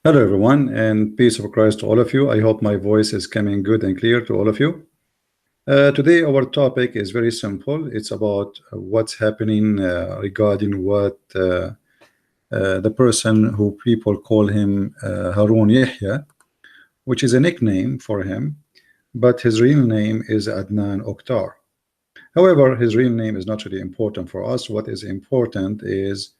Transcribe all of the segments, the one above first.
Hello, everyone, and peace of Christ to all of you. I hope my voice is coming good and clear to all of you. Today, our topic is very simple. It's about what's happening regarding what the person who people call him Harun Yahya, which is a nickname for him, but his real name is Adnan Oktar. However, his real name is not really important for us. What is important is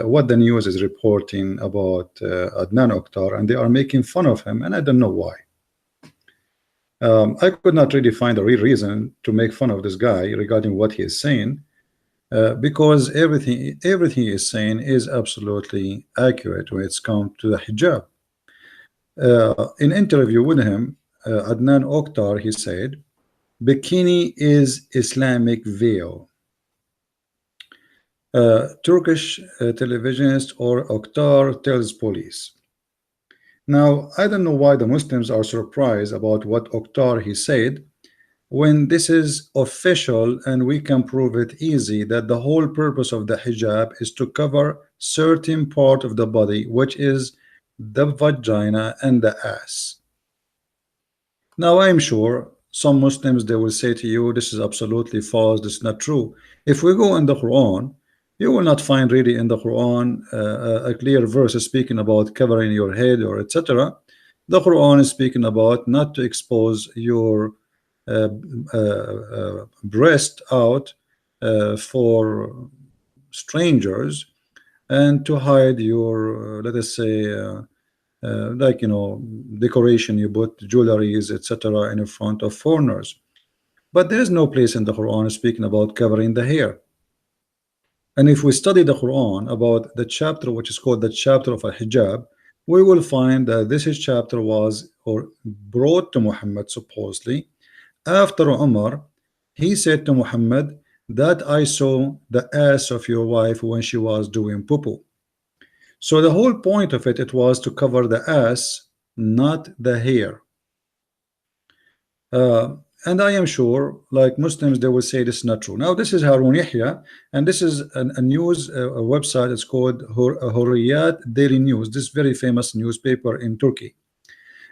what the news is reporting about Adnan Oktar, and they are making fun of him, and I don't know why. I could not really find a real reason to make fun of this guy regarding what he is saying, because everything he is saying is absolutely accurate when it's come to the hijab. In interview with him, Adnan Oktar, he said, "Bikini is Islamic veil." Turkish televisionist or Oktar tells police. Now, I don't know why the Muslims are surprised about what Oktar he said, when this is official and we can prove it easy that the whole purpose of the hijab is to cover certain part of the body, which is the vagina and the ass. Now, I'm sure some Muslims, they will say to you, this is absolutely false, this is not true. If we go in the Quran, you will not find really in the Quran a clear verse speaking about covering your head or etc. The Quran is speaking about not to expose your breast out for strangers, and to hide your let us say like decoration, you put jewelries etc. in front of foreigners. But there is no place in the Quran speaking about covering the hair. And if we study the Quran about the chapter which is called the chapter of al-hijab, we will find that this chapter was or brought to Muhammad supposedly after Umar. He said to Muhammad that I saw the ass of your wife when she was doing poo-poo. So the whole point of it was to cover the ass, not the hair. And I am sure, like Muslims, they will say this is not true. Now, this is Harun Yahya, and this is a news a website. It's called Hurriyat Daily News. This very famous newspaper in Turkey.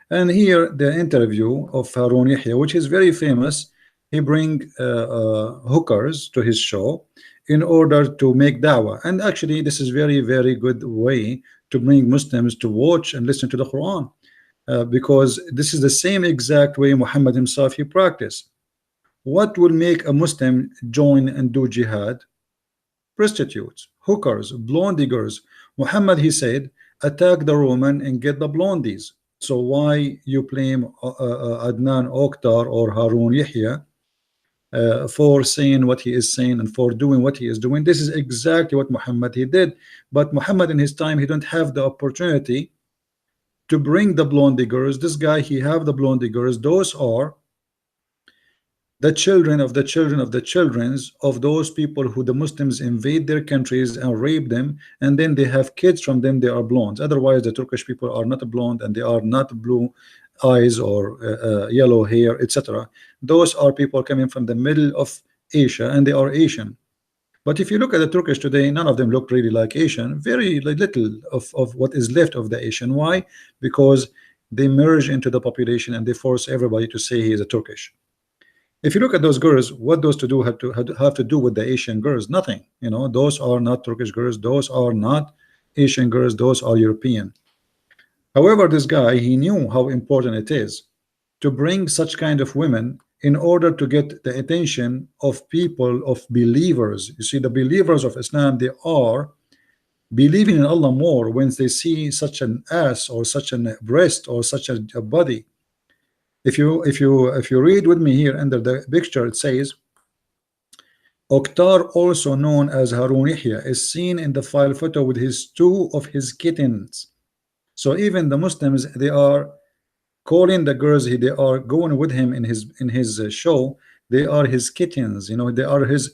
And here, the interview of Harun Yahya, which is very famous. He bring hookers to his show in order to make dawah. And actually, this is very good way to bring Muslims to watch and listen to the Quran. Because this is the same exact way Muhammad himself he practiced. What will make a Muslim join and do jihad? Prostitutes, hookers, blonde diggers. Muhammad he said, attack the Roman and get the blondies. So why you blame Adnan Oktar or Harun Yahya for saying what he is saying and for doing what he is doing? This is exactly what Muhammad he did. But Muhammad in his time, he don't have the opportunity to bring the blonde diggers. This guy, he have the blonde diggers. Those are the children of the children of the children's of those people who the Muslims invade their countries and rape them, and then they have kids from them. They are blondes. Otherwise, the Turkish people are not blonde and they are not blue eyes or yellow hair, etc. Those are people coming from the middle of Asia, and they are Asian. But if you look at the Turkish today, none of them look really like Asian. Very little of what is left of the Asian. Why? Because they merge into the population and they force everybody to say he is a Turkish. If you look at those girls, what those to do have to do with the Asian girls? Nothing. Those are not Turkish girls. Those are not Asian girls. Those are European. However, this guy, he knew how important it is to bring such kind of women in order to get the attention of people, of believers. You see, the believers of Islam, they are believing in Allah more when they see such an ass or such a breast or such a body. If you read with me here under the picture, it says Oktar, also known as Harun Yahya, is seen in the file photo with his two of his kittens. So even the Muslims, they are calling the girls, they are going with him in his show. They are his kittens, they are his,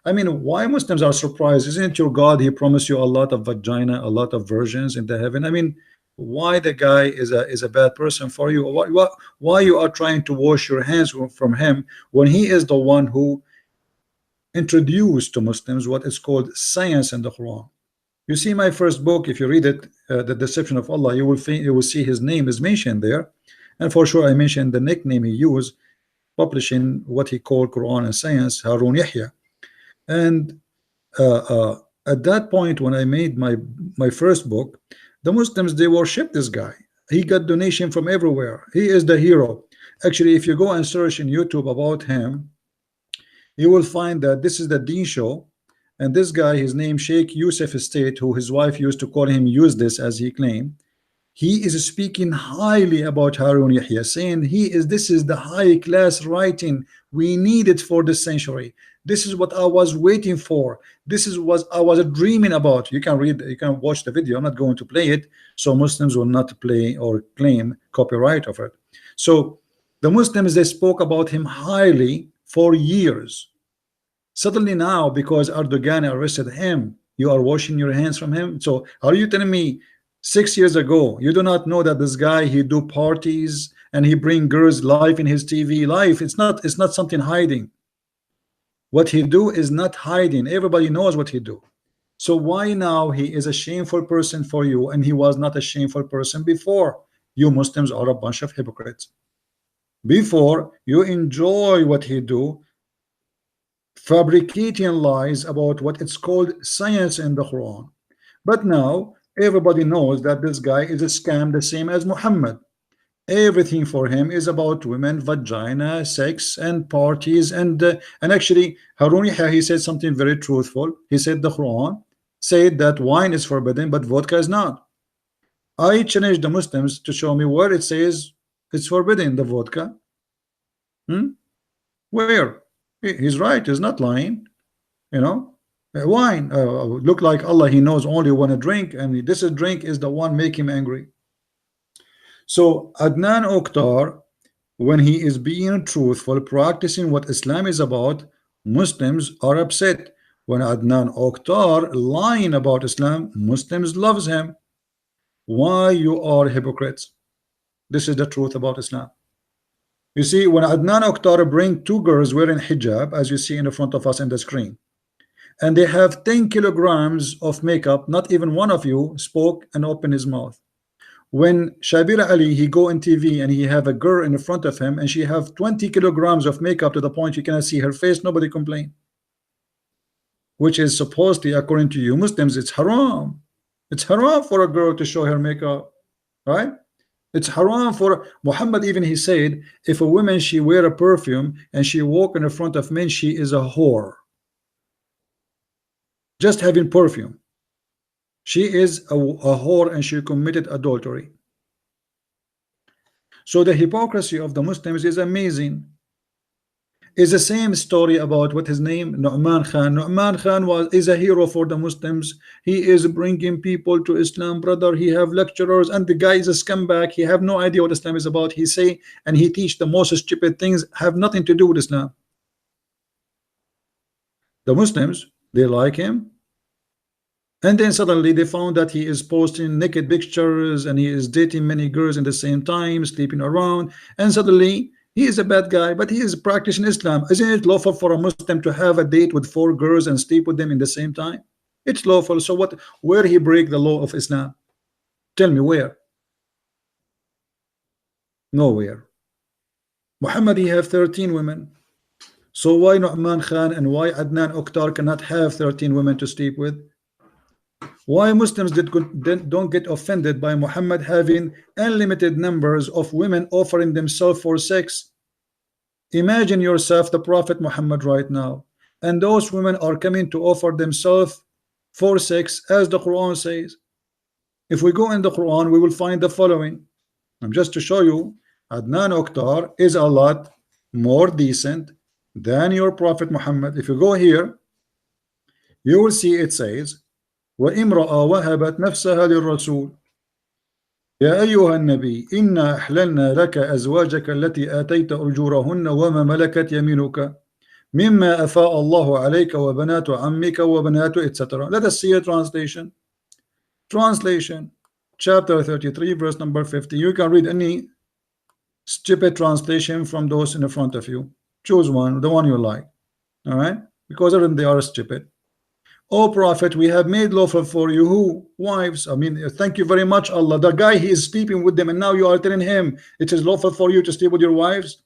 I mean, why Muslims are surprised? Isn't your God, he promised you a lot of vagina, a lot of virgins in the heaven? I mean, why the guy is a bad person for you? Why you are trying to wash your hands from him when he is the one who introduced to Muslims what is called science in the Quran? You see my first book, if you read it, The Deception of Allah, you will see his name is mentioned there, and for sure I mentioned the nickname he used, publishing what he called Quran and Science, Harun Yahya. And uh, uh, at that point, when I made my first book, the Muslims, they worship this guy. He got donation from everywhere. He is the hero. Actually, if you go and search in YouTube about him, you will find that this is the Deen show, and this guy, his name Sheikh Yusuf Estate, who his wife used to call him use this as he claimed. He is speaking highly about Harun Yahya, saying this is the high class writing we needed for this century. This is what I was waiting for. This is what I was dreaming about. You can read, you can watch the video. I'm not going to play it, so Muslims will not play or claim copyright of it. So the Muslims, they spoke about him highly for years. Suddenly now, because Erdogan arrested him, you are washing your hands from him. So are you telling me 6 years ago you do not know that this guy, he do parties and he bring girls live in his TV live? It's not something hiding. What he do is not hiding. Everybody knows what he do. So why now he is a shameful person for you and he was not a shameful person before? You Muslims are a bunch of hypocrites. Before, you enjoy what he do, fabricating lies about what it's called science in the Quran. But now everybody knows that this guy is a scam, the same as Muhammad. Everything for him is about women, vagina, sex, and parties. And actually, Harun Yahya, he said something very truthful. He said the Quran said that wine is forbidden, but vodka is not. I challenge the Muslims to show me where it says it's forbidden, the vodka. Where? He's right. He's not lying. You know, wine look like Allah. He knows only when a drink, and this drink is the one make him angry. So Adnan Oktar, when he is being truthful, practicing what Islam is about, Muslims are upset. When Adnan Oktar lying about Islam, Muslims loves him. Why you are hypocrites? This is the truth about Islam. You see, when Adnan Oktar bring two girls wearing hijab, as you see in the front of us in the screen, and they have 10 kilograms of makeup, not even one of you spoke and opened his mouth. When Shabir Ali, he go on TV and he have a girl in front of him and she have 20 kilograms of makeup to the point you cannot see her face, nobody complain. Which is supposedly, according to you Muslims, it's haram. It's haram for a girl to show her makeup, right? It's haram for Muhammad. Even he said, if a woman, she wear a perfume and she walk in front of men, she is a whore. Just having perfume, she is a whore and she committed adultery. So the hypocrisy of the Muslims is amazing. Is the same story about what his name, Nu'man Khan. Nu'man Khan is a hero for the Muslims. He is bringing people to Islam, brother. He have lecturers, and the guy is a scumbag. He have no idea what Islam is about. He say and he teach the most stupid things, have nothing to do with Islam. The Muslims, they like him, and then suddenly they found that he is posting naked pictures and he is dating many girls in the same time, sleeping around, and suddenly he is a bad guy, but he is practicing Islam. Isn't it lawful for a Muslim to have a date with 4 girls and sleep with them in the same time? It's lawful. So what? Where he break the law of Islam? Tell me where? Nowhere. Muhammad, he have 13 women. So why Nu'man Khan and why Adnan Oktar cannot have 13 women to sleep with? Why Muslims don't get offended by Muhammad having unlimited numbers of women offering themselves for sex? Imagine yourself the Prophet Muhammad right now, and those women are coming to offer themselves for sex, as the Quran says. If we go in the Quran, we will find the following. And just to show you, Adnan Oktar is a lot more decent than your Prophet Muhammad. If you go here, you will see it says, وَإِمْرَأَ وَهَبَتْ نَفْسَهَا لِلرَّسُولِ يا أيها النبي إنا أحللنا لك أزواجك التي آتيت أجورهن وما ملكت يمينك مما أفاء الله عليك وبنات عمك وبنات etc. Let us see a translation. Translation, chapter 33, verse number 50. You can read any stupid translation from those in the front of you. Choose one, the one you like. All right, because other than they are stupid. Oh Prophet, we have made lawful for you who? Wives. I mean, thank you very much, Allah. The guy, he is sleeping with them, and now you are telling him it is lawful for you to sleep with your wives?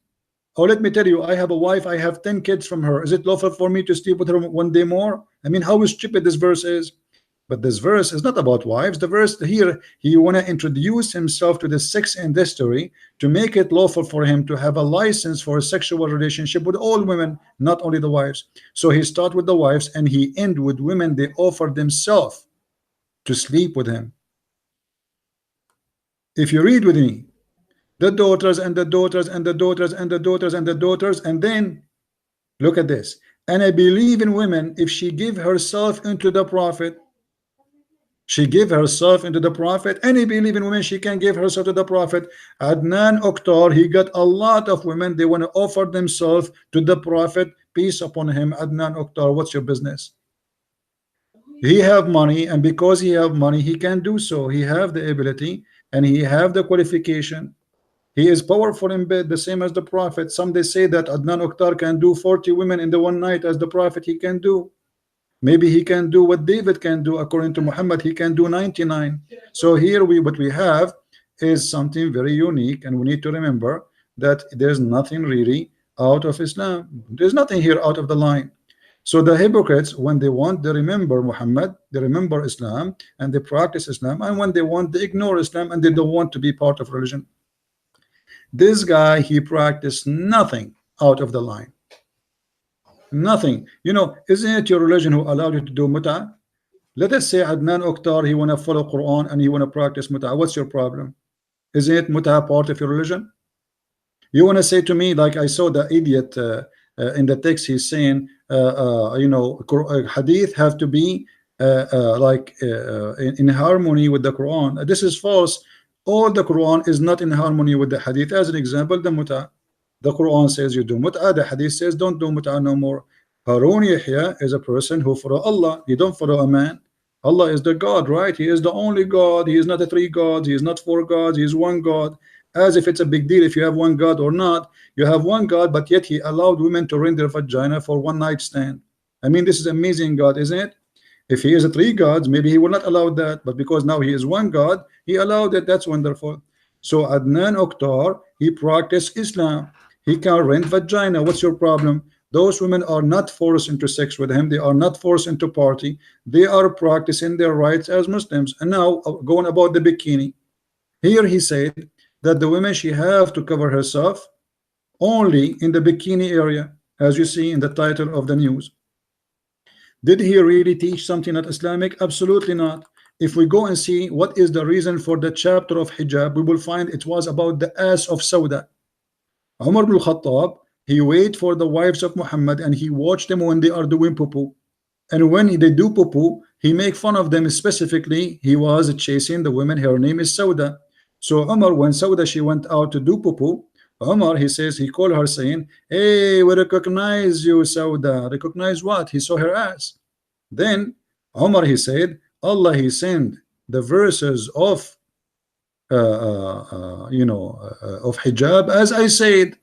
Oh, let me tell you, I have a wife, I have 10 kids from her. Is it lawful for me to sleep with her one day more? I mean, how stupid this verse is. But this verse is not about wives. The verse here, he want to introduce himself to the sex industry to make it lawful for him to have a license for a sexual relationship with all women, not only the wives. So he start with the wives and he end with women they offer themselves to sleep with him. If you read with me, the daughters and the daughters and the daughters and the daughters and the daughters, and then look at this. And I believe in women if she give herself into the Prophet. She gave herself into the Prophet. Any believing woman, she can give herself to the Prophet. Adnan Oktar, he got a lot of women, they want to offer themselves to the Prophet, peace upon him. Adnan Oktar, what's your business? He have money, and because he have money, he can do so. He have the ability and he have the qualification. He is powerful in bed, the same as the Prophet. Some they say that Adnan Oktar can do 40 women in the one night as the Prophet he can do. Maybe he can do what David can do. According to Muhammad, he can do 99. So here what we have is something very unique, and we need to remember that there's nothing really out of Islam. There's nothing here out of the line. So the hypocrites, when they want, they remember Muhammad, they remember Islam, and they practice Islam, and when they want, they ignore Islam, and they don't want to be part of religion. This guy, he practiced nothing out of the line. Nothing. You know, isn't it your religion who allowed you to do mut'ah? Let us say Adnan Oktar, he want to follow Quran and he want to practice mut'ah. What's your problem? Isn't it mut'ah part of your religion? You want to say to me, like I saw the idiot in the text, he's saying, you know, hadith have to be in harmony with the Quran. This is false. All the Quran is not in harmony with the hadith. As an example, the mut'ah. The Quran says you do mut'ah, the hadith says don't do mut'ah no more. Harun Yahya is a person who follow Allah. He don't follow a man. Allah is the God, right? He is the only God. He is not a three gods. He is not four gods. He is one God. As if it's a big deal if you have one God or not. You have one God, but yet he allowed women to rent their vagina for one night stand. I mean, this is amazing God, isn't it? If he is a three gods, maybe he will not allow that, but because now he is one God, he allowed it. That's wonderful. So Adnan Oktar, he practiced Islam. He can rent vagina. What's your problem? Those women are not forced into sex with him. They are not forced into party. They are practicing their rights as Muslims. And now going about the bikini. Here he said that the women, she have to cover herself only in the bikini area, as you see in the title of the news. Did he really teach something not Islamic? Absolutely not. If we go and see what is the reason for the chapter of hijab, we will find it was about the ass of Sauda. Umar ibn Khattab, he wait for the wives of Muhammad and he watched them when they are doing poo-poo. And when they do poo-poo, he make fun of them. Specifically, he was chasing the women. Her name is Sauda. So Umar, when Sauda, she went out to do poo-poo, Umar, he says, he called her saying, hey, we recognize you, Sauda. Recognize what? He saw her ass. Then Umar, he said, Allah, he sent the verses of of hijab, as I said.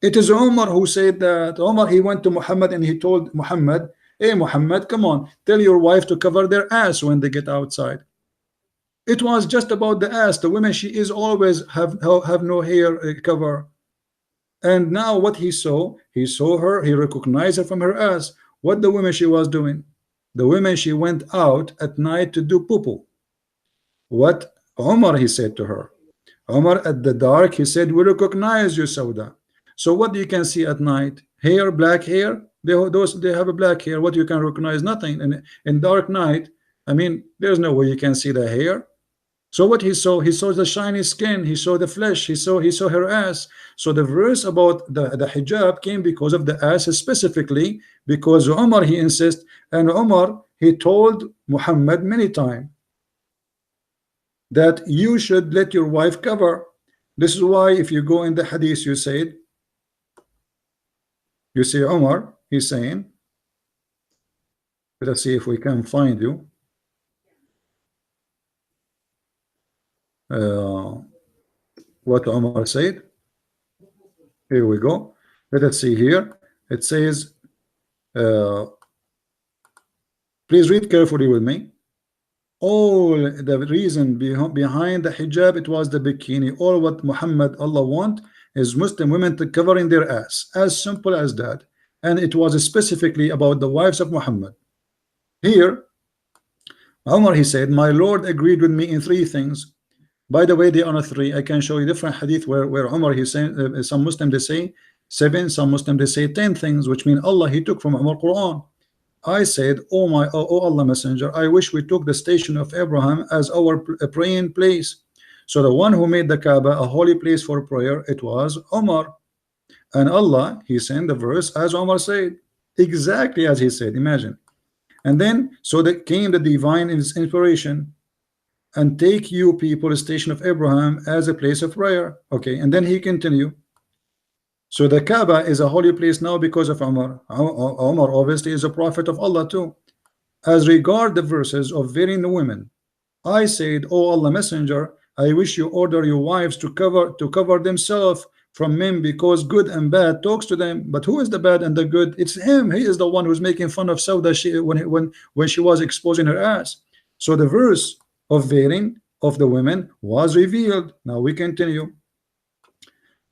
It is Umar who said that. Umar, he went to Muhammad and he told Muhammad, hey Muhammad, come on, tell your wife to cover their ass when they get outside. It was just about the ass. The women, she is always have no hair cover. And now what he saw her, he recognized her from her ass. What the women she was doing? The women, she went out at night to do poo-poo. What Umar, he said to her, Umar, at the dark, he said, we recognize you, Sauda. So what you can see at night? Hair, black hair. They have a black hair. What you can recognize? Nothing. And in dark night, I mean, there's no way you can see the hair. So what he saw the shiny skin. He saw the flesh. He saw her ass. So the verse about the hijab came because of the ass, specifically because Umar, he insists, and Umar, he told Muhammad many times that you should let your wife cover. This is why if you go in the hadith, you see Umar, he's saying, let's see if we can find you. What Umar said. Here we go. Let us see here. It says, Please read carefully with me. All the reason behind the hijab, it was the bikini. All what Muhammad, Allah want is Muslim women to covering their ass, as simple as that. And it was specifically about the wives of Muhammad. Here Umar, he said, my Lord agreed with me in three things. By the way, they are not three. I can show you different hadith where Umar, he said, some Muslims they say seven, some Muslims they say 10 things, which mean Allah, he took from Umar Quran. I said, oh Allah Messenger, I wish we took the station of Abraham as our praying place. So the one who made the Kaaba a holy place for prayer, it was Umar. And Allah, he sent the verse as Umar said, exactly as he said. Imagine. And then so that came the divine inspiration, and take you people the station of Abraham as a place of prayer. Okay, and then he continued. So the Kaaba is a holy place now because of Umar. Umar obviously is a prophet of Allah too. As regard the verses of veiling the women, I said, oh Allah Messenger, I wish you order your wives to cover themselves from men, because good and bad talks to them. But who is the bad and the good? It's him. He is the one who's making fun of Sauda when she was exposing her ass. So the verse of veiling of the women was revealed. Now we continue.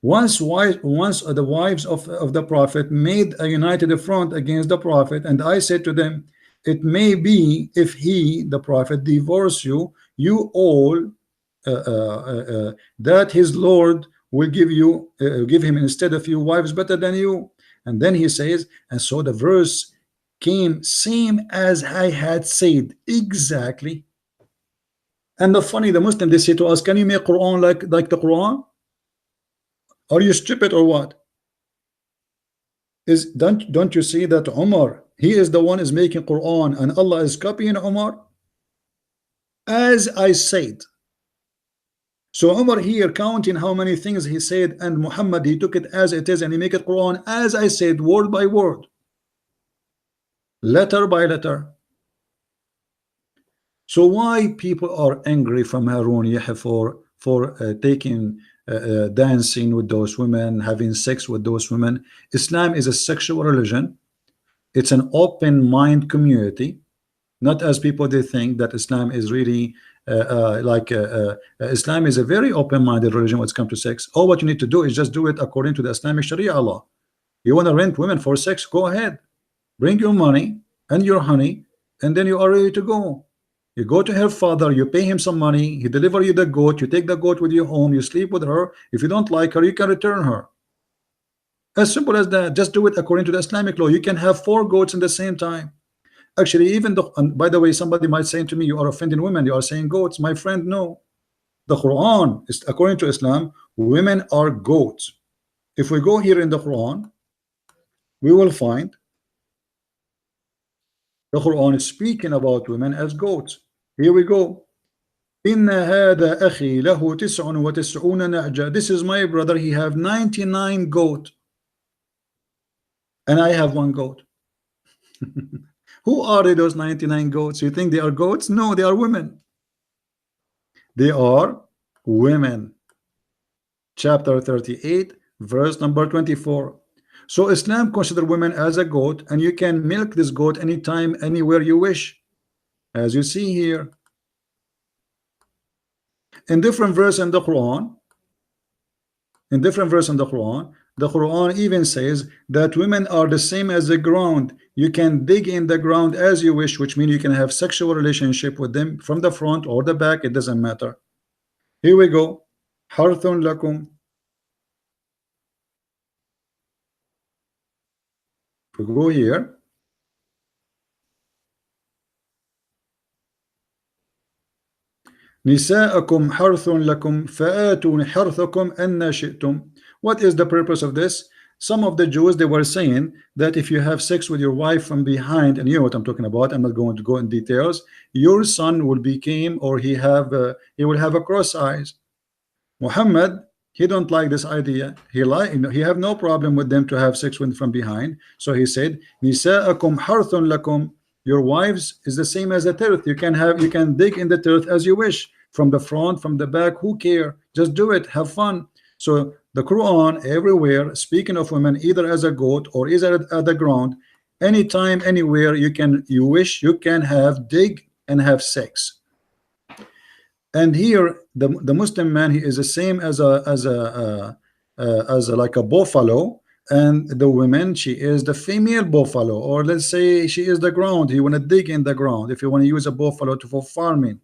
Once the wives of the prophet made a united front against the prophet, and I said to them, it may be if he, the prophet, divorce you, you all that his Lord will give him instead of you wives better than you. And then he says, and so the verse came same as I had said, exactly. And the funny, the Muslim, they say to us, can you make Quran like the Quran? Are you stupid or what? Don't you see that Umar, he is the one is making Quran and Allah is copying Umar? As I said. So Umar here counting how many things he said, and Muhammad, he took it as it is and he make it Quran as I said, word by word, letter by letter. So why people are angry from Harun Yahya for taking dancing with those women, having sex with those women? Islam is a sexual religion. It's an open mind community, not as people they think that Islam is really Islam is a very open-minded religion when it comes to sex. All what you need to do is just do it according to the Islamic Sharia law. You want to rent women for sex, go ahead, bring your money and your honey, and then you are ready to go. You go to her father, you pay him some money, he deliver you the goat, you take the goat with you home, you sleep with her. If you don't like her, you can return her. As simple as that. Just do it according to the Islamic law. You can have 4 goats in the same time. Actually, even though, and by the way, somebody might say to me, you are offending women, you are saying goats. My friend, no. The Quran is, according to Islam, women are goats. If we go here in the Quran, we will find the Quran is speaking about women as goats. Here we go. Inna hada akhi lahu 99 na'ja. This is my brother, he have 99 goat, and I have 1 goat. Who are those 99 goats? You think they are goats? No, they are women. They are women. Chapter 38, verse number 24. So Islam consider women as a goat, and you can milk this goat anytime, anywhere you wish, as you see here. In different verse in the Quran, the Quran even says that women are the same as the ground. You can dig in the ground as you wish, which means you can have sexual relationship with them from the front or the back, it doesn't matter. Here we go. Harthun lakum. If we go here, Nisa'akum harthun lakum fa'atun harthakum anna shi'tum. What is the purpose of this? Some of the Jews, they were saying that if you have sex with your wife from behind, and you know what I'm talking about, I'm not going to go in details, your son will become, or he will have a cross eyes. Muhammad, he don't like this idea. He have no problem with them to have sex with from behind. So he said, Nisa'akum harthun lakum. Your wives is the same as the earth. You can dig in the earth as you wish, from the front, from the back, who care? Just do it, have fun. So the Quran everywhere speaking of women either as a goat or either at the ground, anytime, anywhere you wish, you can have dig and have sex. And here the Muslim man, he is the same as a like a buffalo, and the woman, she is the female buffalo, or let's say she is the ground. You want to dig in the ground if you want to use a buffalo for farming.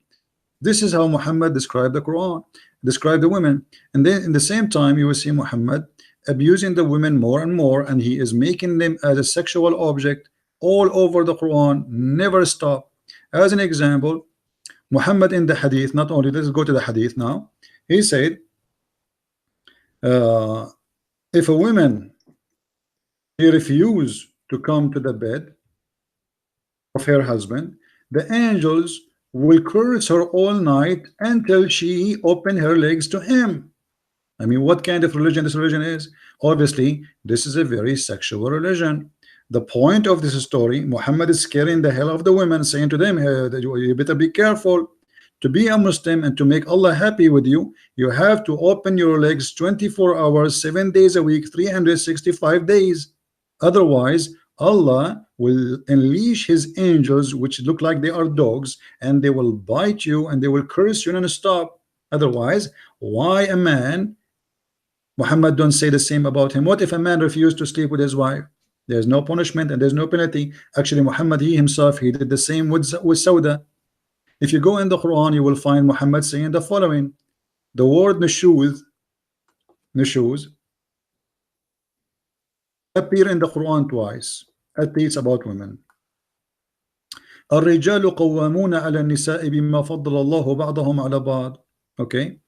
This is how Muhammad described the Quran, described the women. And then in the same time, you will see Muhammad abusing the women more and more, and he is making them as a sexual object all over the Quran, never stop. As an example, Muhammad in the hadith, not only, let's go to the hadith now. He said, if a woman, he refused to come to the bed of her husband, the angels will curse her all night until she open her legs to him. I mean, what kind of religion this religion is? Obviously, this is a very sexual religion. The point of this story, Muhammad is scaring the hell of the women, saying to them, hey, you better be careful. To be a Muslim and to make Allah happy with you, you have to open your legs 24 hours, 7 days a week, 365 days. Otherwise, Allah will unleash his angels, which look like they are dogs, and they will bite you and they will curse you non-stop. Otherwise, why a man? Muhammad don't say the same about him. What if a man refused to sleep with his wife? There's no punishment and there's no penalty. Actually, Muhammad, he himself, he did the same with Sauda. If you go in the Quran, you will find Muhammad saying the following. The word nushuz appear in the Quran twice. At least about women. الرجال قوامون على النساء بما فضل الله بعضهم على بعض. Okay,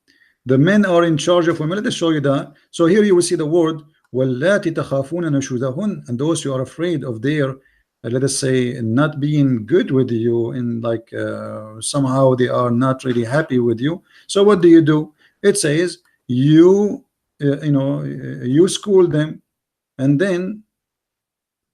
the men are in charge of women. Let us show you that. So here you will see the word واللاتي تخافون نشوزهن, and those who are afraid of their let us say not being good with you, in like somehow they are not really happy with you. So what do? It says you you school them, and then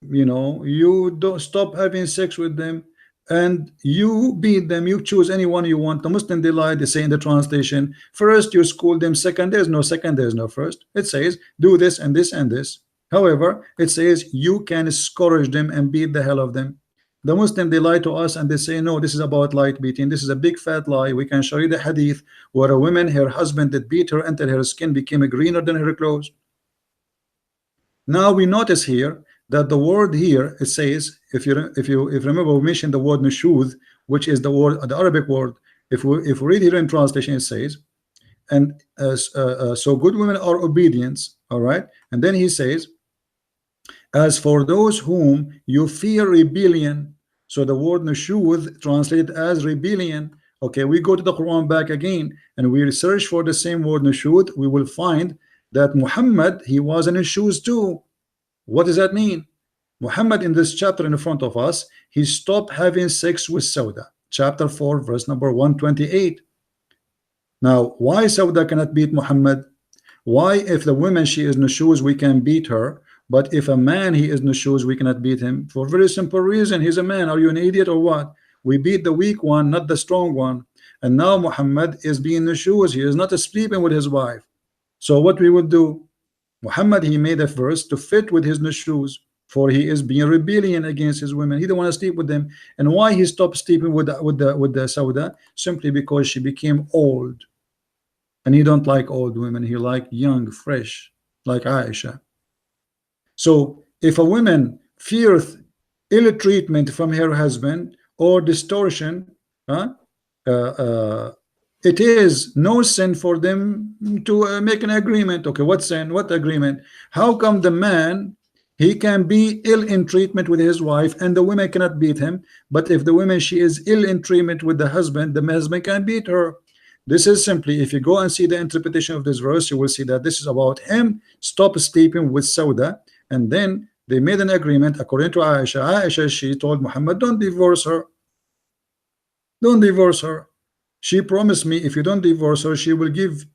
you don't stop having sex with them, and you beat them. You choose anyone you want. The Muslim delight, they say in the translation, first you school them, second there's no second, there's no first. It says do this and this and this. However, it says you can scourge them and beat the hell of them. The Muslim, they lie to us and they say no, this is about light beating. This is a big fat lie. We can show you the hadith where a woman, her husband did beat her until her skin became greener than her clothes. Now we notice here that the word here, it says, if you remember, we mentioned the word nushuz, which is the word, the Arabic word. If we read here in translation, it says, and so good women are obedience. All right, and then he says, as for those whom you fear rebellion. So the word nushuz translated as rebellion. Okay, we go to the Quran back again and we search for the same word nushuz. We will find that Muhammad, he was in nushuz too. What does that mean? Muhammad, in this chapter in front of us, he stopped having sex with Sauda. Chapter 4, verse number 128. Now, why Sauda cannot beat Muhammad? Why, if the woman, she is nushuz, we can beat her, but if a man, he is nushuz, we cannot beat him? For a very simple reason. He's a man. Are you an idiot or what? We beat the weak one, not the strong one. And now Muhammad is being nushuz. He is not sleeping with his wife. So what we would do? Muhammad, he made a verse to fit with his nushuz, for he is being rebellion against his women. He don't want to sleep with them. And why he stopped sleeping with the Sauda? Simply because she became old, and he don't like old women. He like young, fresh, like Aisha. So if a woman fears ill treatment from her husband or distortion, it is no sin for them to make an agreement. Okay, what sin? What agreement? How come the man, he can be ill in treatment with his wife and the woman cannot beat him, but if the woman, she is ill in treatment with the husband can beat her? This is simply, if you go and see the interpretation of this verse, you will see that this is about him stop sleeping with Sauda, and then they made an agreement. According to Aisha, she told Muhammad, don't divorce her, don't divorce her. She promised me if you don't divorce her, she will give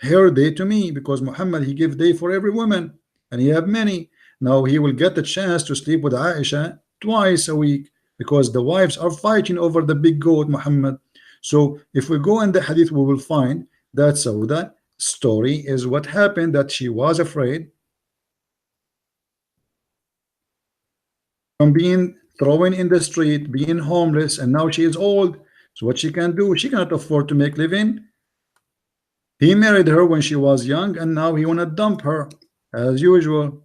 her day to me, because Muhammad, he give day for every woman, and he have many. Now he will get the chance to sleep with Aisha twice a week, because the wives are fighting over the big goat Muhammad. So if we go in the hadith, we will find that Sauda story is what happened, that she was afraid. from being thrown in the street, being homeless, and now she is old. So what she can do? She cannot afford to make living. He married her when she was young, and now he wanna dump her, as usual.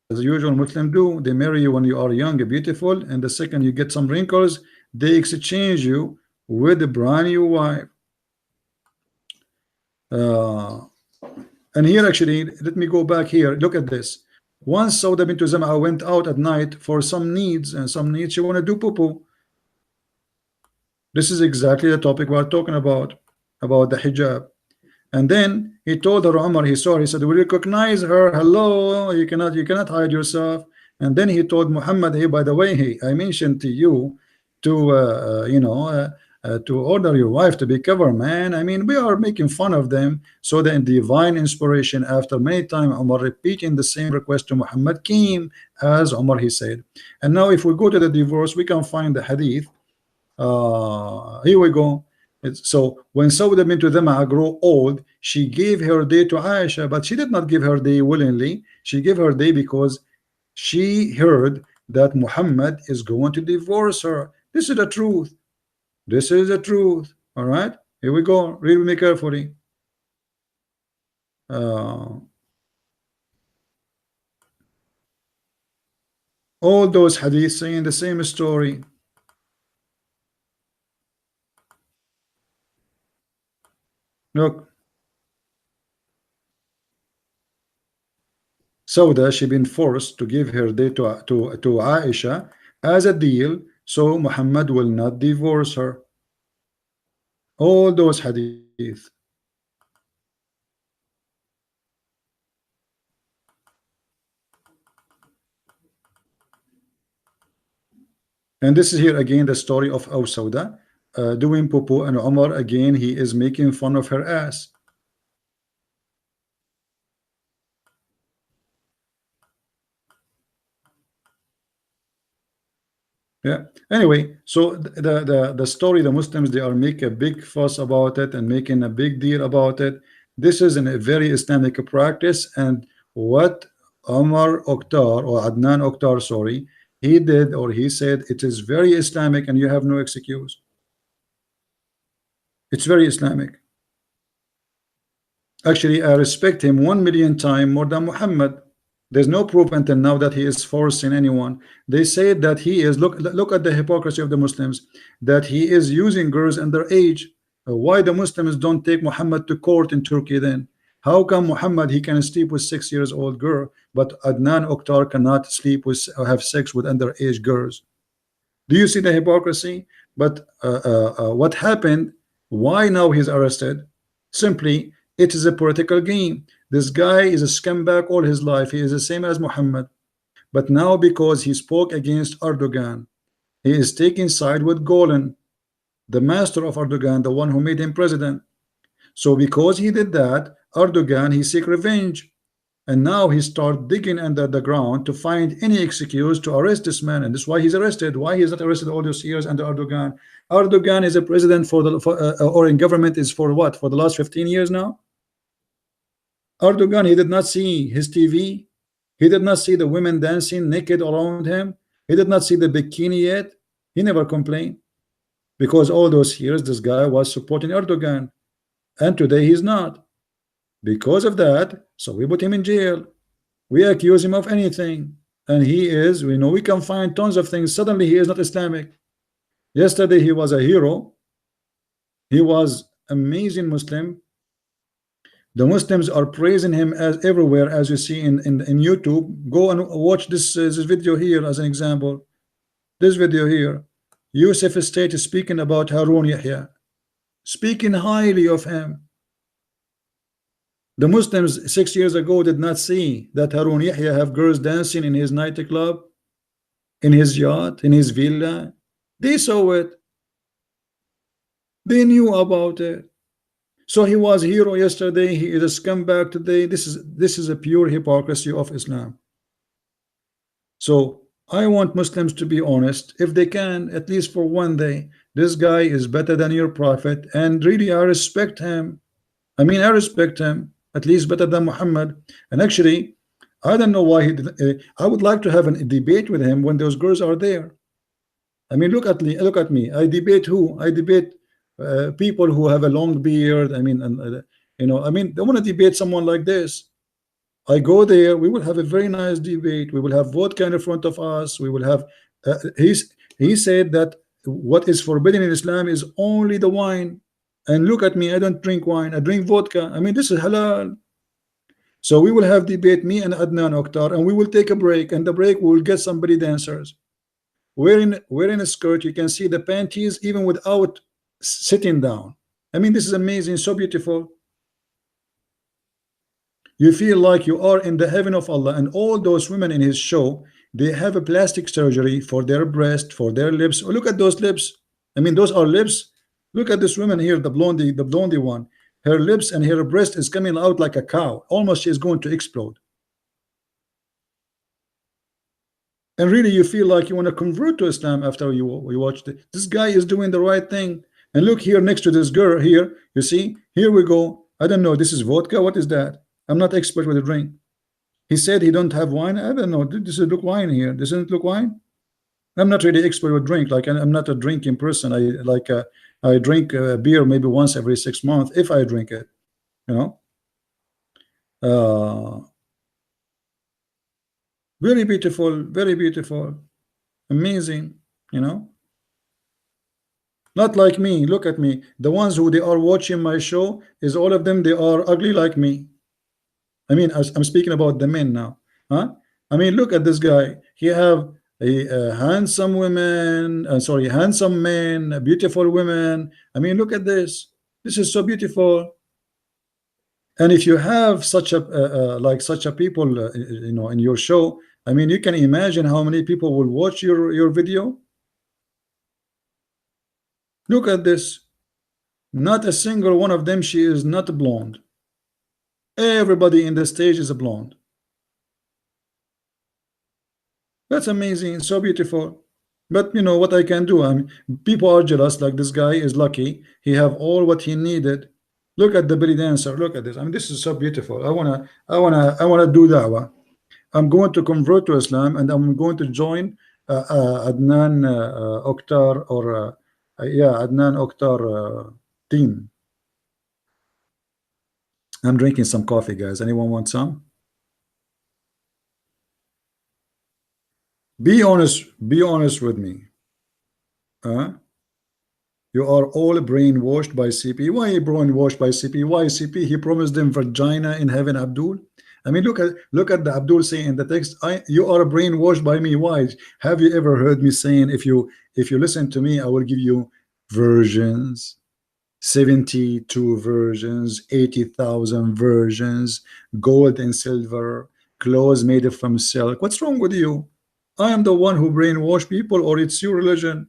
As usual, Muslims do. They marry you when you are young and beautiful, and the second you get some wrinkles, they exchange you with a brand new wife. Uh, and here, actually, let me go back here. Look at this. Once Sauda bint Zam'a went out at night for some needs, and some needs she want to do poo-poo. This is exactly the topic we're talking about the hijab. And then he told her, Umar, he saw her, he said, we recognize her. Hello, you cannot hide yourself. And then he told Muhammad, hey, by the way, hey, I mentioned to you to to order your wife to be covered, man. I mean, we are making fun of them. So the divine inspiration, after many times Umar repeating the same request to Muhammad, came as Umar he said. And now if we go to the divorce, we can find the hadith. Here we go. So when Sauda bint Zam'a grew old, she gave her day to Aisha, but she did not give her day willingly. She gave her day because she heard that Muhammad is going to divorce her. This is the truth. This is the truth. All right, here we go. Read with me carefully. All those hadiths saying the same story. Look, Sauda, she been forced to give her day to Aisha as a deal, so Muhammad will not divorce her. All those hadith. And this is here again the story of Sauda doing poo-poo, and Umar again he is making fun of her ass. Yeah. Anyway, so the story, the Muslims, they are making a big fuss about it and making a big deal about it. This is a very Islamic practice, and what Omar Oktar, or Adnan Oktar, sorry, he did, or he said, it is very Islamic and you have no excuse. It's very Islamic. Actually, I respect him 1,000,000 times more than Muhammad. There's no proof until now that he is forcing anyone. They say that he is, look at the hypocrisy of the Muslims, that he is using girls underage. Why the Muslims don't take Muhammad to court in Turkey then? How come Muhammad he can sleep with 6 years old girl, but Adnan Oktar cannot sleep with or have sex with underage girls? Do you see the hypocrisy? But what happened? Why now he's arrested? Simply, it is a political game. This guy is a scumbag all his life. He is the same as Muhammad. But now because he spoke against Erdogan, he is taking side with Golan, the master of Erdogan, the one who made him president. So because he did that, Erdogan, he seek revenge. And now he start digging under the ground to find any excuse to arrest this man, and this is why he's arrested. Why he's not arrested all those years under Erdogan? Erdogan is a president or in government is for what? For the last 15 years now. Erdogan, he did not see his TV. He did not see the women dancing naked around him. He did not see the bikini yet. He never complained because all those years this guy was supporting Erdogan, and today he's not. Because of that, so we put him in jail. We accuse him of anything, and he is, we know we can find tons of things. Suddenly he is not Islamic. Yesterday he was a hero. He was amazing Muslim. The Muslims are praising him as everywhere, as you see in YouTube. Go and watch this video here as an example. This video here, Yusuf State is speaking about Harun Yahya, speaking highly of him. The Muslims 6 years ago did not see that Harun Yahya have girls dancing in his nightclub, in his yacht, in his villa. They saw it. They knew about it. So he was a hero yesterday. He is a scumbag today. This is a pure hypocrisy of Islam. So I want Muslims to be honest, if they can, at least for one day. This guy is better than your prophet, and really I respect him. I mean, I respect him at least better than Muhammad. And actually I don't know why he did, I would like to have a debate with him when those girls are there. I mean, look at me. I debate who? I debate people who have a long beard. I mean, and I mean, they want to debate someone like this. I go there. We will have a very nice debate. We will have vodka in front of us. We will have. He said that what is forbidden in Islam is only the wine. And look at me. I don't drink wine. I drink vodka. I mean, this is halal. So we will have debate, me and Adnan Oktar, and we will take a break. And the break we will get somebody dancers. Wearing a skirt, you can see the panties even without sitting down. I mean, this is amazing, so beautiful. You feel like you are in the heaven of Allah. And all those women in his show, they have a plastic surgery for their breast, for their lips. Oh, look at those lips. I mean, those are lips. Look at this woman here, the blondie one. Her lips and her breast is coming out like a cow. Almost she is going to explode. And really, you feel like you want to convert to Islam after you watched it. This guy is doing the right thing. And look here next to this girl here. You see, here we go. I don't know. This is vodka. What is that? I'm not expert with the drink. He said he don't have wine. I don't know. Does it look wine here? Doesn't it look wine? I'm not really expert with drink. Like I'm not a drinking person. I drink beer maybe once every 6 months if I drink it. You know. Very beautiful, amazing. You know. Not like me. Look at me. The ones who they are watching my show is all of them. They are ugly like me. I mean, I'm speaking about the men now, huh? I mean, look at this guy. He have a handsome women, sorry, handsome men, beautiful women. I mean, look at this. This is so beautiful. And if you have such a like such a people, in your show, I mean, you can imagine how many people will watch your video. Look at this. Not a single one of them. She is not blonde. Everybody in the stage is a blonde. That's amazing, so beautiful. But you know what I can do? I mean, people are jealous. Like this guy is lucky; he have all what he needed. Look at the belly dancer. Look at this. I mean, this is so beautiful. I wanna do da'wah. I'm going to convert to Islam, and I'm going to join Adnan Oktar or yeah, Adnan Oktar team. I'm drinking some coffee, guys. Anyone want some? Be honest. Be honest with me. You are all brainwashed by CP. Why brainwashed by CP? Why CP? He promised them vagina in heaven, Abdul. I mean, look at the Abdul saying in the text, you are brainwashed by me. Why? Have you ever heard me saying, if you listen to me, I will give you versions, 72 versions, 80,000 versions, gold and silver, clothes made from silk. What's wrong with you? I am the one who brainwash people, or it's your religion?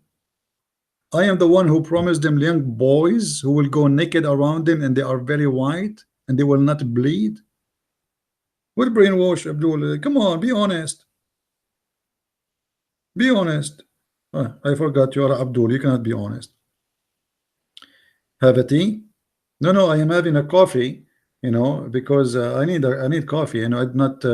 I am the one who promised them young boys who will go naked around them and they are very white and they will not bleed. What brainwash, Abdul? Come on, be honest. Be honest. I forgot you are Abdul. You cannot be honest. Have a tea? No, I am having a coffee. Because I need coffee. I'm not.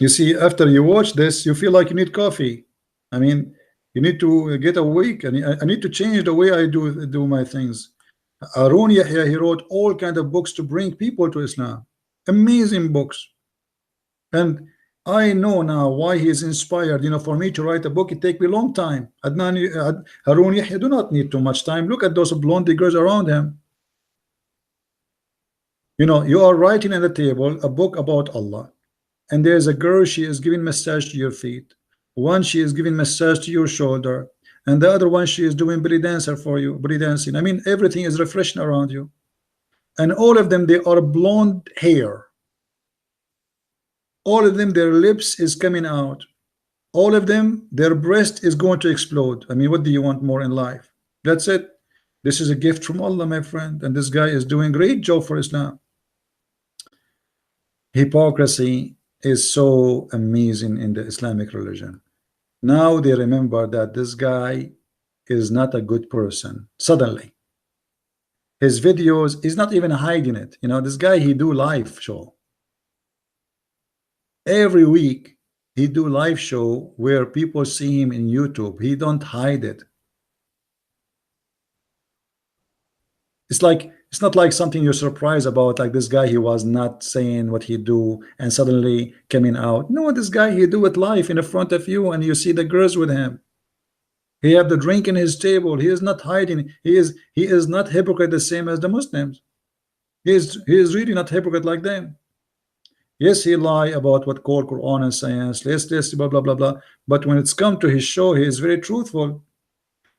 You see, after you watch this, you feel like you need coffee. I mean, you need to get awake, and I need to change the way I do my things. Arun Yahya, he wrote all kind of books to bring people to Islam. Amazing books. And I know now why he is inspired. For me to write a book, it take me a long time. Harun Yahya do not need too much time. Look at those blonde girls around him. You are writing at the table a book about Allah, and there's a girl, she is giving massage to your feet. One, she is giving massage to your shoulder, and the other one, she is doing belly dancer for you, belly dancing. I mean, everything is refreshing around you, and all of them, they are blonde hair. All of them, their lips is coming out. All of them, their breast is going to explode. I mean, what do you want more in life? That's it. This is a gift from Allah, my friend, and this guy is doing great job for Islam. Hypocrisy is so amazing in the Islamic religion. Now they remember that this guy is not a good person. Suddenly, His videos, he's not even hiding it. You know, this guy, he do live show every week. He do live show where people see him in YouTube. He don't hide it. It's like, it's not like something you're surprised about, like this guy, he was not saying what he do and suddenly coming out. No, this guy, he do it live in front of you and you see the girls with him. He have the drink in his table. He is not hiding. He is not hypocrite the same as the Muslims. He is really not hypocrite like them. Yes, he lie about what called Quran and science. Let's blah blah blah blah. But when it's come to his show, he is very truthful.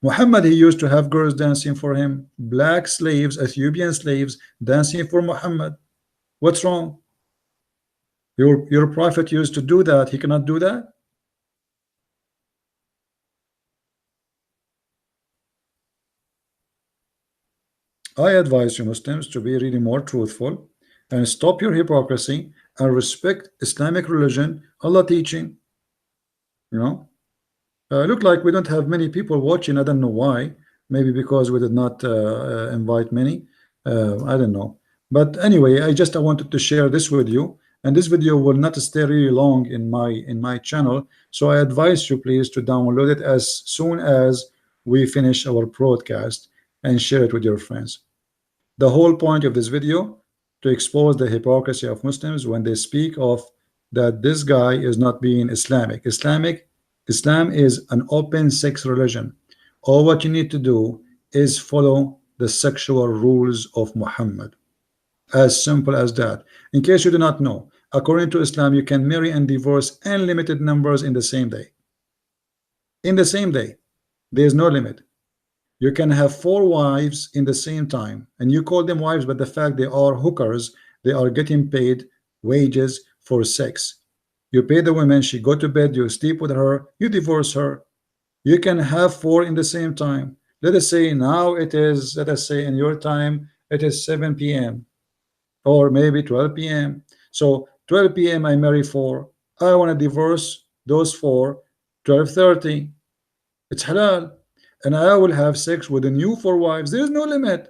Muhammad, he used to have girls dancing for him, black slaves, Ethiopian slaves dancing for Muhammad. What's wrong? Your prophet used to do that. He cannot do that. I advise you Muslims to be really more truthful and stop your hypocrisy and respect Islamic religion, Allah teaching. You know, look like we don't have many people watching. I don't know why. Maybe because we did not invite many. I don't know. But anyway, I wanted to share this with you. And this video will not stay really long in my channel. So I advise you please to download it as soon as we finish our broadcast and share it with your friends. The whole point of this video to expose the hypocrisy of Muslims when they speak of that this guy is not being Islamic. Islam is an open sex religion. All what you need to do is follow the sexual rules of Muhammad. As simple as that. In case you do not know, according to Islam, you can marry and divorce unlimited numbers in the same day. In the same day, there is no limit. You can have 4 wives in the same time, and you call them wives, but the fact they are hookers, they are getting paid wages for sex. You pay the woman, she go to bed, you sleep with her, you divorce her. You can have 4 in the same time. Let us say now it is, let us say in your time, it is 7 p.m. or maybe 12 p.m. So 12 p.m. I marry 4. I want to divorce those 4, 12:30. It's halal. And I will have sex with the new 4 wives. There is no limit.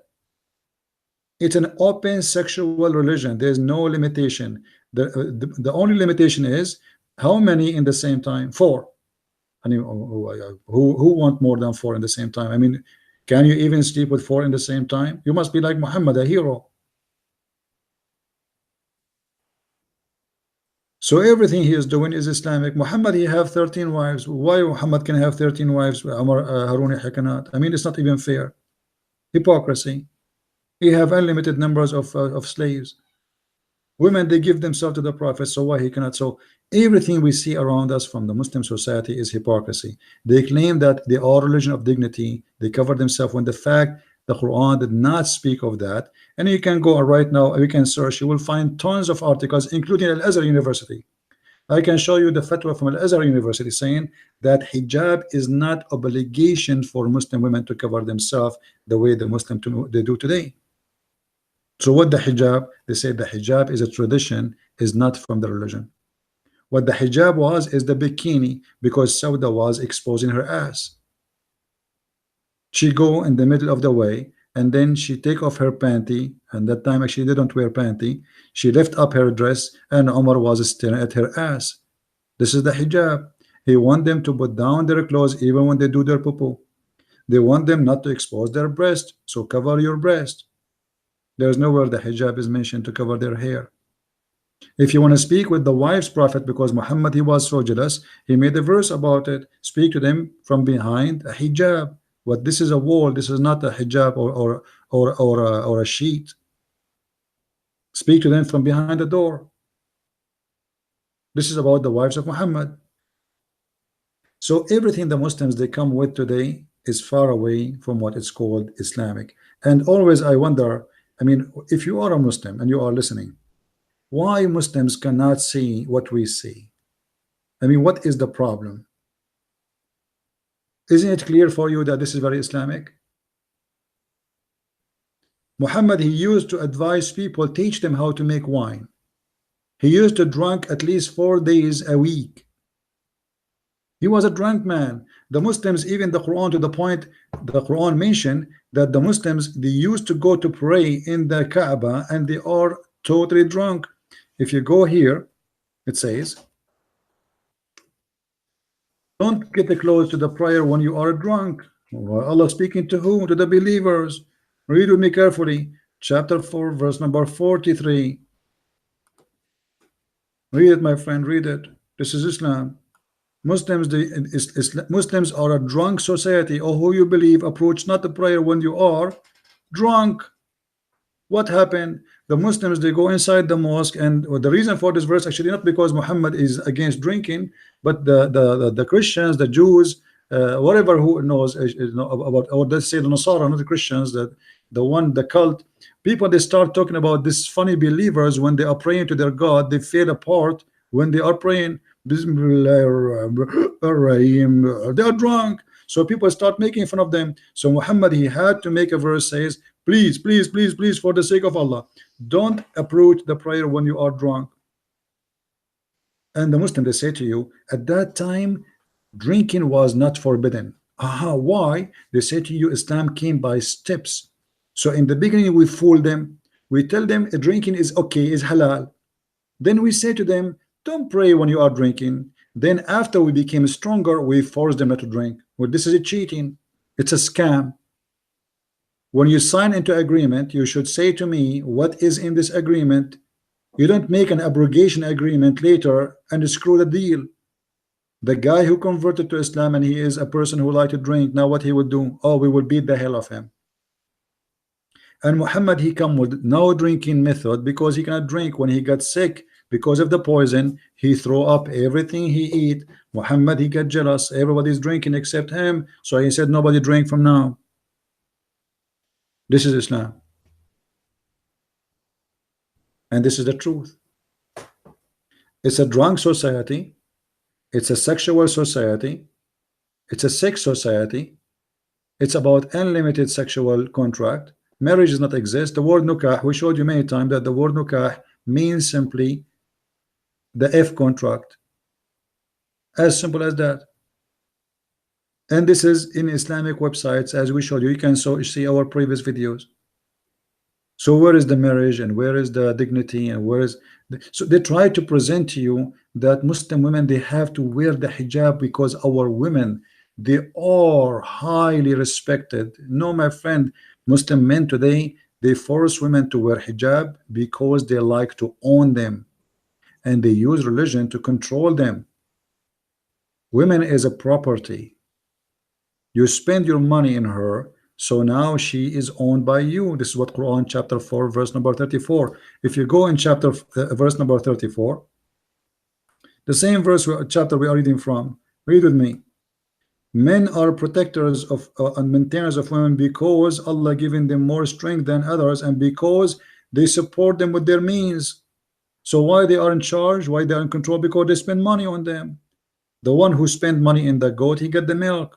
It's an open sexual religion. There is no limitation. The only limitation is how many in the same time? 4. I mean, who want more than 4 in the same time? I mean, can you even sleep with 4 in the same time? You must be like Muhammad, a hero. So everything he is doing is Islamic. Muhammad, he have 13 wives. Why Muhammad can have 13 wives? Harun cannot. I mean, it's not even fair. Hypocrisy. He have unlimited numbers of slaves. Women, they give themselves to the Prophet, so why he cannot? So everything we see around us from the Muslim society is hypocrisy. They claim that they are a religion of dignity. They cover themselves when the fact the Quran did not speak of that. And you can go right now, you can search, you will find tons of articles, including Al-Azhar University. I can show you the fatwa from Al-Azhar University saying that hijab is not obligation for Muslim women to cover themselves the way the Muslim they do today. So what the hijab? They say the hijab is a tradition, is not from the religion. What the hijab was is the bikini, because Sauda was exposing her ass. She go in the middle of the way and then she take off her panty, and that time actually they don't wear panty. She lift up her dress and Umar was staring at her ass. This is the hijab. He want them to put down their clothes even when they do their poo-poo. They want them not to expose their breast, so cover your breast. There's nowhere the hijab is mentioned to cover their hair. If you want to speak with the wives prophet, because Muhammad, he was so jealous, he made a verse about it. Speak to them from behind a hijab. What this is a wall, this is not a hijab or a sheet. Speak to them from behind the door. This is about the wives of Muhammad. So everything the Muslims they come with today is far away from what is called Islamic. And always I wonder, I mean, if you are a Muslim and you are listening, why Muslims cannot see what we see? I mean, what is the problem? Isn't it clear for you that this is very Islamic? Muhammad, he used to advise people, teach them how to make wine. He used to drink at least 4 days a week. He was a drunk man. The Muslims, even the Quran, to the point the Quran mentioned that the Muslims, they used to go to pray in the Kaaba and they are totally drunk. If you go here, it says, don't get close to the prayer when you are drunk. Allah speaking to whom? To the believers. Read with me carefully. Chapter 4, verse number 43. Read it, my friend, read it. This is Islam. Muslims, Muslims are a drunk society. Or who you believe approach not the prayer when you are drunk. What happened? The Muslims, they go inside the mosque, and the reason for this verse actually not because Muhammad is against drinking, but the Christians, the Jews, whatever who knows about, or let's say the Nasara, not the Christians, that the cult people, they start talking about this funny believers when they are praying to their God, they fade apart when they are praying. Bismillahirrahmanirrahim. They are drunk, so people start making fun of them. So Muhammad, he had to make a verse says, please, please, please, please, for the sake of Allah, don't approach the prayer when you are drunk. And the Muslim, they say to you, at that time, drinking was not forbidden. Aha, why? They say to you, Islam came by steps. So in the beginning, we fool them. We tell them drinking is okay, is halal. Then we say to them, don't pray when you are drinking. Then after we became stronger, we force them not to drink. Well, this is a cheating. It's a scam. When you sign into agreement, you should say to me what is in this agreement. You don't make an abrogation agreement later and screw the deal. The guy who converted to Islam and he is a person who liked to drink, now what he would do? Oh, we would beat the hell of him. And Muhammad, he come with no drinking method because he cannot drink. When he got sick because of the poison, he threw up everything he eat. Muhammad, he got jealous. Everybody's drinking except him, so he said nobody drink from now. This is Islam, and this is the truth. It's a drunk society, it's a sexual society, it's a sex society, it's about unlimited sexual contract. Marriage does not exist. The word nukah, we showed you many times that the word nukah means simply the F contract, as simple as that. And this is in Islamic websites, as we showed you. You can see our previous videos. So where is the marriage and where is the dignity and where is so they try to present to you that Muslim women, they have to wear the hijab because our women, they are highly respected. No, my friend, Muslim men today, they force women to wear hijab because they like to own them, and they use religion to control them. Women is a property. You spend your money in her, so now she is owned by you. This is what Quran chapter 4 verse number 34. If you go in chapter verse number 34, the same verse chapter we are reading from, read with me. Men are protectors of and maintainers of women because Allah giving them more strength than others, and because they support them with their means. So why they are in charge, why they are in control? Because they spend money on them. The one who spent money in the goat, he get the milk.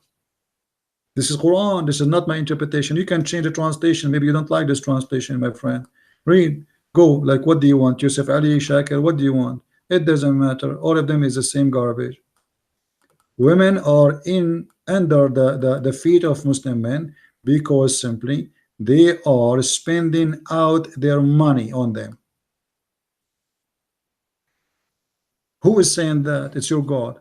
This is Quran. This is not my interpretation. You can change the translation. Maybe you don't like this translation, my friend. Read. Go. Like, what do you want? Yusuf Ali, Shakir, what do you want? It doesn't matter. All of them is the same garbage. Women are in under the feet of Muslim men because simply they are spending out their money on them. Who is saying that? It's your God.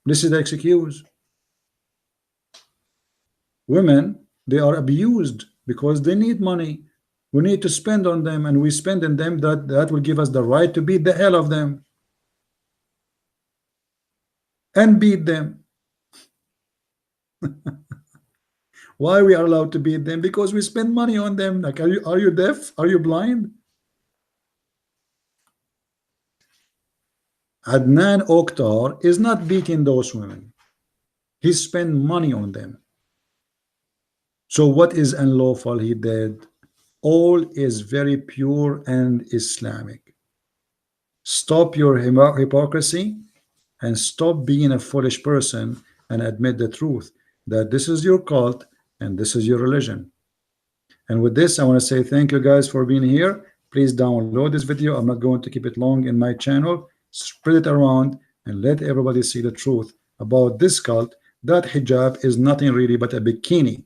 This is the excuse. Women, they are abused because they need money. We need to spend on them, and we spend on them. That will give us the right to beat the hell of them and beat them. Why we are allowed to beat them? Because we spend money on them. Like, are you deaf? Are you blind? Adnan Oktar is not beating those women. He spent money on them. So what is unlawful he did? All is very pure and Islamic. Stop your hypocrisy and stop being a foolish person and admit the truth that this is your cult and this is your religion. And with this, I want to say thank you guys for being here. Please download this video. I'm not going to keep it long in my channel. Spread it around. and let everybody see the truth about this cult, that hijab is nothing really but a bikini.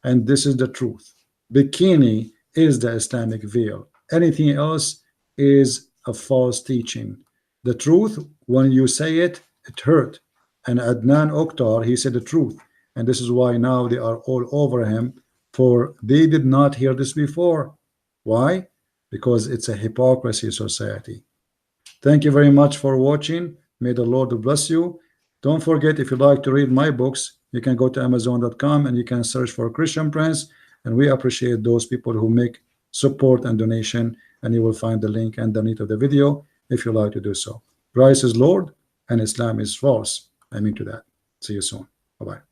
And this is the truth. Bikini is the Islamic veil. Anything else is a false teaching. The truth, when you say it, it hurt. And Adnan Oktar, he said the truth. And this is why now they are all over him, for they did not hear this before. Why? Because it's a hypocrisy society. Thank you very much for watching. May the Lord bless you. Don't forget, if you'd like to read my books, you can go to Amazon.com and you can search for Christian Prince. And we appreciate those people who make support and donation. And you will find the link underneath of the video if you like to do so. Christ is Lord and Islam is false. I mean to that. See you soon. Bye-bye.